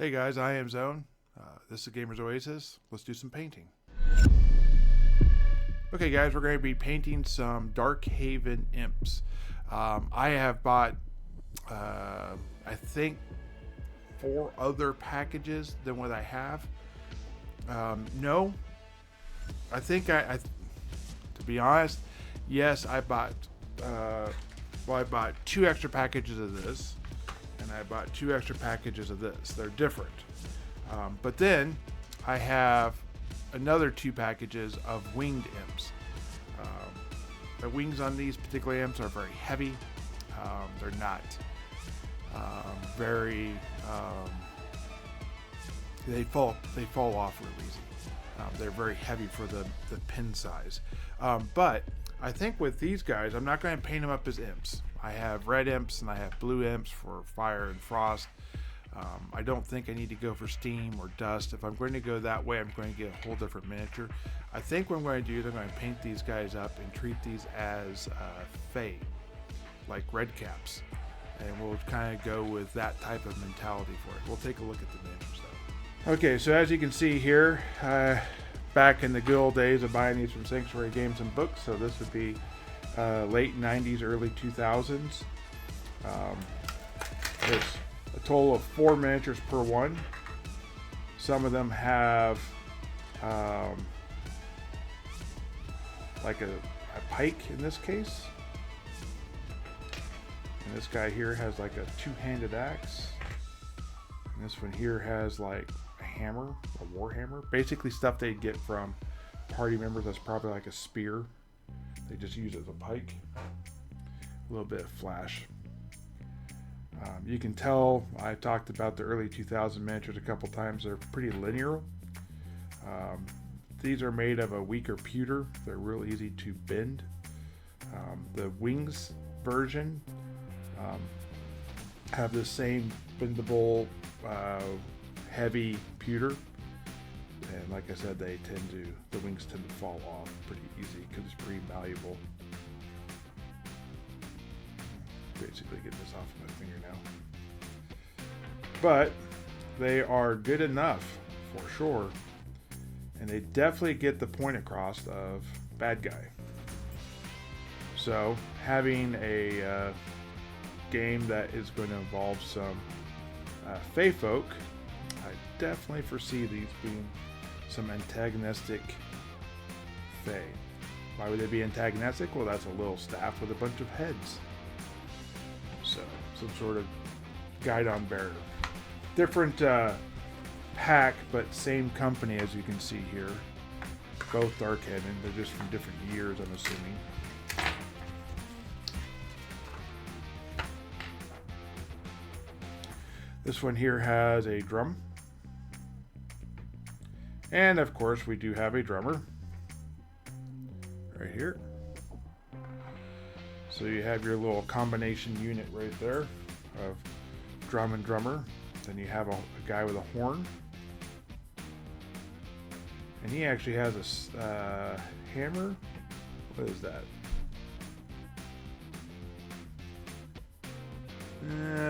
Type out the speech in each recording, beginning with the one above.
Hey guys, I am Zone. This is Gamers Oasis. Let's do some painting. Okay guys, we're going to be painting some Dark Haven Imps. I have bought, I think, 4 other packages than what I have. No, I think to be honest, yes, I bought, I bought 2 extra packages of this. And I bought 2 extra packages of this. They're different. But then I have another 2 packages of winged imps. The wings on these particular imps are very heavy. They're not very. They fall off real easy. They're very heavy for the pin size. But I think with these guys, I'm not going to paint them up as imps. I have red imps and I have blue imps for fire and frost. I don't think I need to go for steam or dust. If I'm going to go that way, I'm going to get a whole different miniature. I think what I'm going to do is I'm going to paint these guys up and treat these as Fae, like red caps. And we'll kind of go with that type of mentality for it. We'll take a look at the miniatures though. Okay, so as you can see here, back in the good old days of buying these from Sanctuary Games and Books, so this would be late 90s, early 2000s. There's a total of 4 miniatures per one. Some of them have like a pike in this case. And this guy here has like a 2-handed axe. And this one here has like a hammer, a war hammer. Basically stuff they get from party members. That's probably like a spear. They just use it as a pike. A little bit of flash. You can tell I've talked about the early 2000 miniatures a couple times. They're pretty linear. These are made of a weaker pewter. They're real easy to bend. The wings version have the same bendable, heavy pewter. And like I said, the wings tend to fall off pretty easy because it's pretty malleable. Basically getting this off of my finger now. But they are good enough for sure. And they definitely get the point across of bad guy. So having a game that is going to involve some Fae folk, I definitely foresee these being some antagonistic Fae. Why would they be antagonistic? Well, that's a little staff with a bunch of heads. So, some sort of guidon bearer. Different pack, but same company as you can see here. Both Dark Haven. They're just from different years, I'm assuming. This one here has a drum. And of course we do have a drummer right here. So you have your little combination unit right there of drum and drummer. Then you have a guy with a horn. And he actually has a hammer. What is that?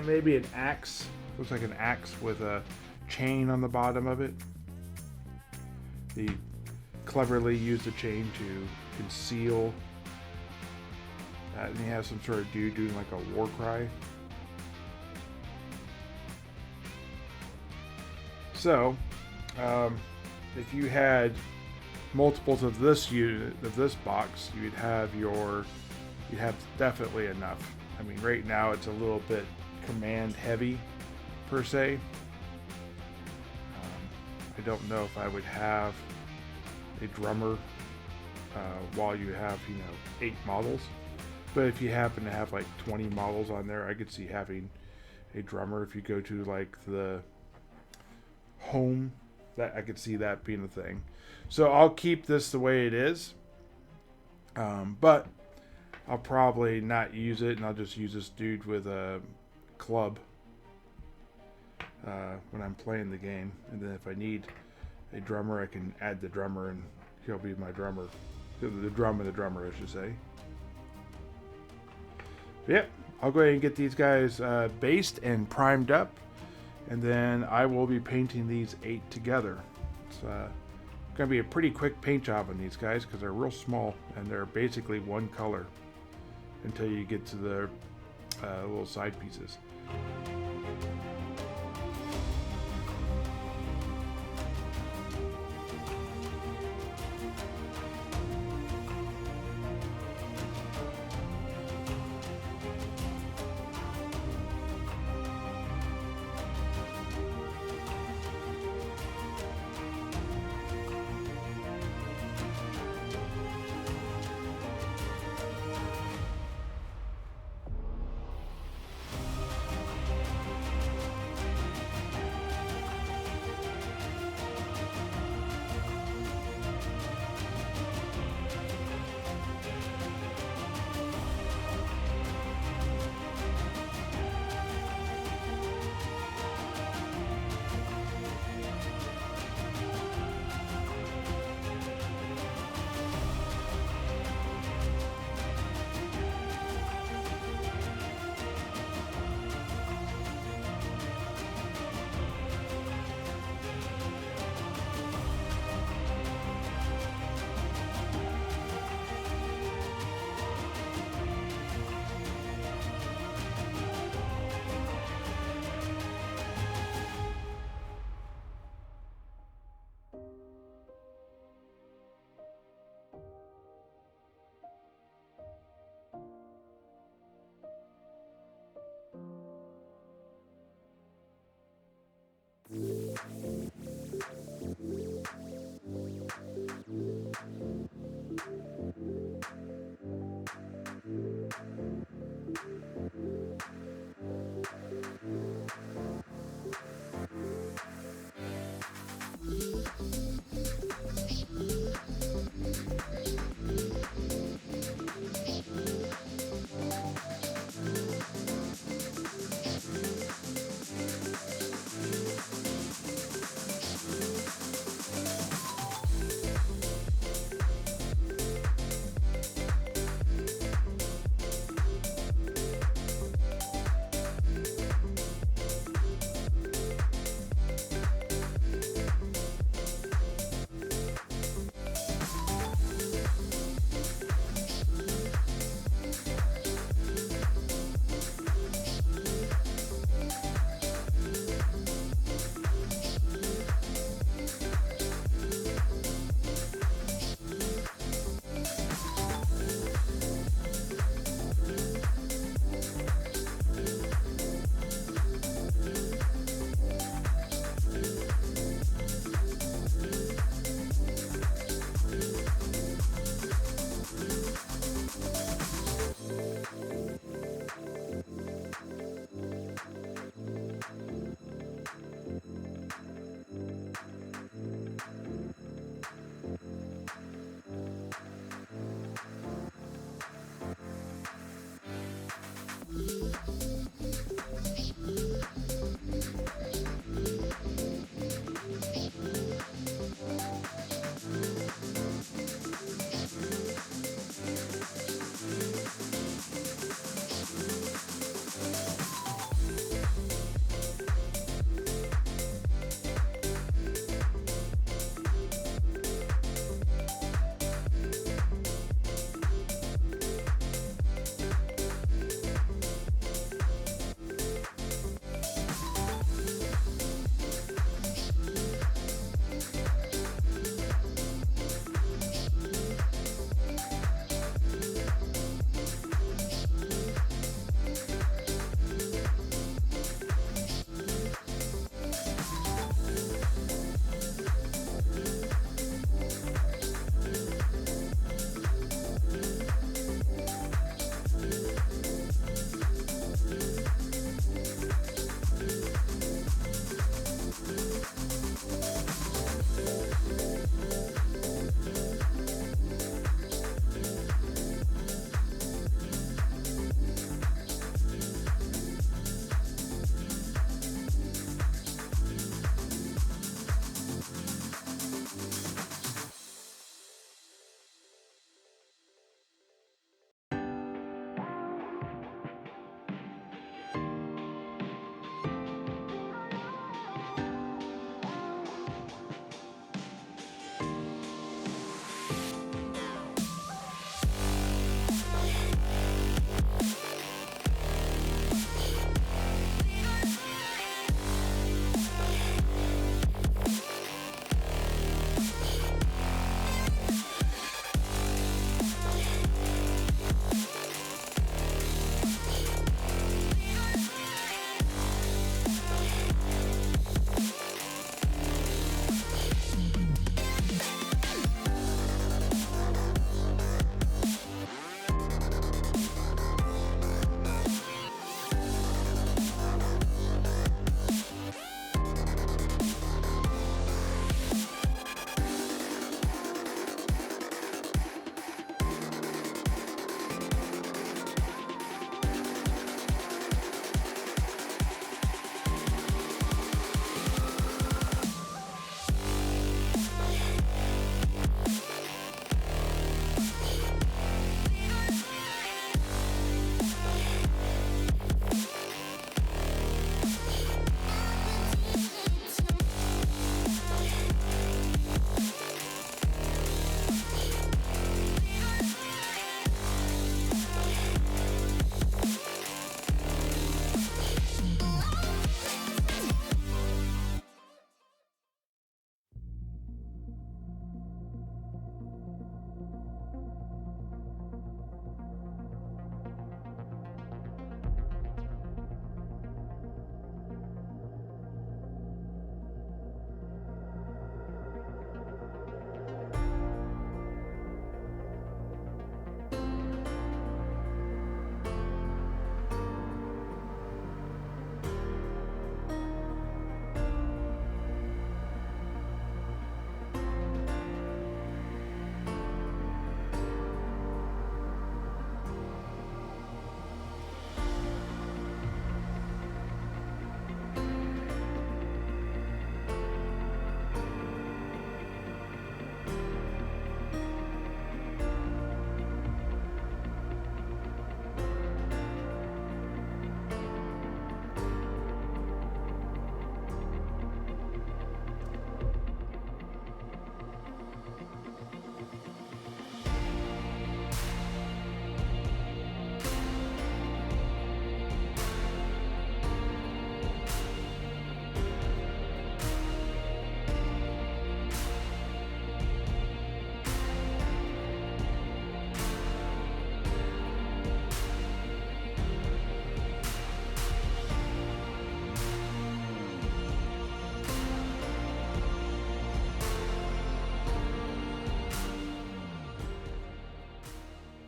Maybe an axe. Looks like an axe with a chain on the bottom of it. He cleverly used the chain to conceal that, and he has some sort of dude doing like a war cry. So, if you had multiples of this unit, of this box, you'd have definitely enough. I mean, right now it's a little bit command heavy per se. I don't know if I would have a drummer while you have 8 models, but if you happen to have like 20 models on there, I could see having a drummer. If you go to like the home, that I could see that being a thing. So I'll keep this the way it is, but I'll probably not use it, and I'll just use this dude with a club when I'm playing the game. And then if I need a drummer, I can add the drummer and he'll be my drummer. The drum of the drummer, I should say. But yep, I'll go ahead and get these guys based and primed up, And then I will be painting these 8 together. It's going to be a pretty quick paint job on these guys because they're real small and they're basically one color until you get to the little side pieces.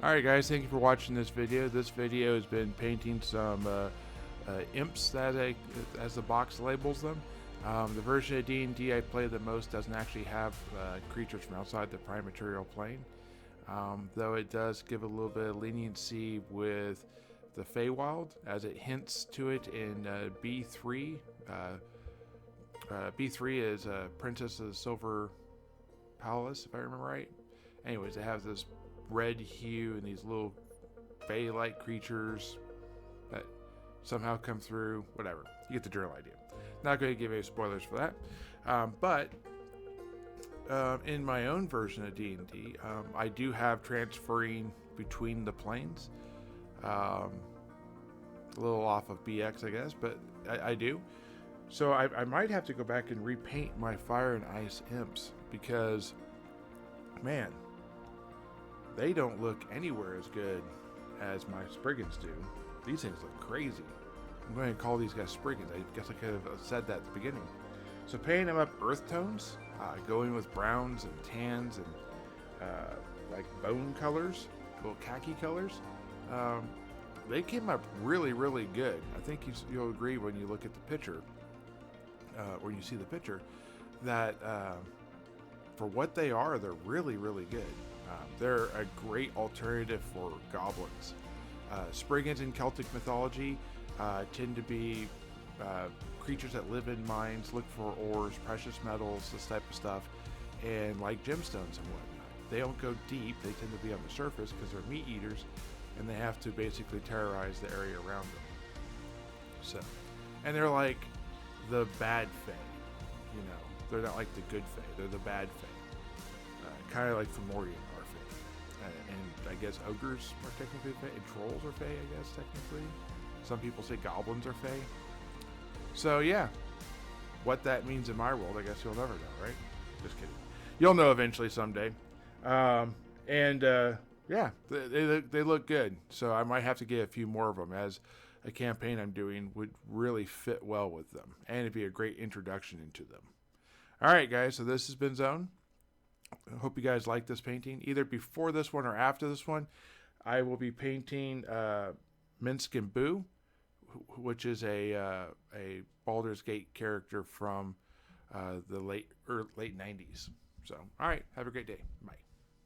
Alright guys, thank you for watching this video. This video has been painting some imps, as the box labels them. The version of D&D I play the most doesn't actually have creatures from outside the prime material plane, though it does give a little bit of leniency with the Feywild, as it hints to it in B3. B3 is Princess of the Silver Palace, if I remember right. Anyways, it has this red hue and these little Fey-like creatures that somehow come through. Whatever, you get the general idea. Not going to give any spoilers for that, but in my own version of D&D, I do have transferring between the planes. A little off of BX, I guess, but I do. So I might have to go back and repaint my Fire and Ice imps, because, man, they don't look anywhere as good as my Spriggins do. These things look crazy. I'm going to call these guys Spriggins. I guess I could have said that at the beginning. So painting them up earth tones, going with browns and tans and like bone colors, little khaki colors. They came up really, really good. I think you'll agree when you look at the picture, when you see the picture, that for what they are, they're really, really good. They're a great alternative for goblins. Spriggins in Celtic mythology tend to be creatures that live in mines, look for ores, precious metals, this type of stuff, and like gemstones and whatnot. They don't go deep, they tend to be on the surface because they're meat eaters, and they have to basically terrorize the area around them. So, and they're like the bad Fae, you know. They're not like the good Fae, they're the bad Fae. Kind of like Fomorian are Fae. And I guess ogres are technically Fae, and trolls are Fae, I guess, technically. Some people say goblins are Fae. So yeah, what that means in my world, I guess you'll never know, right? Just kidding. You'll know eventually someday. Yeah, they look good. So I might have to get a few more of them, as a campaign I'm doing would really fit well with them, and it'd be a great introduction into them. All right, guys. So this has been Zone. I hope you guys like this painting. Either before this one or after this one, I will be painting Minsk and Boo, which is a Baldur's Gate character from the late 90s. So, all right. Have a great day. Bye.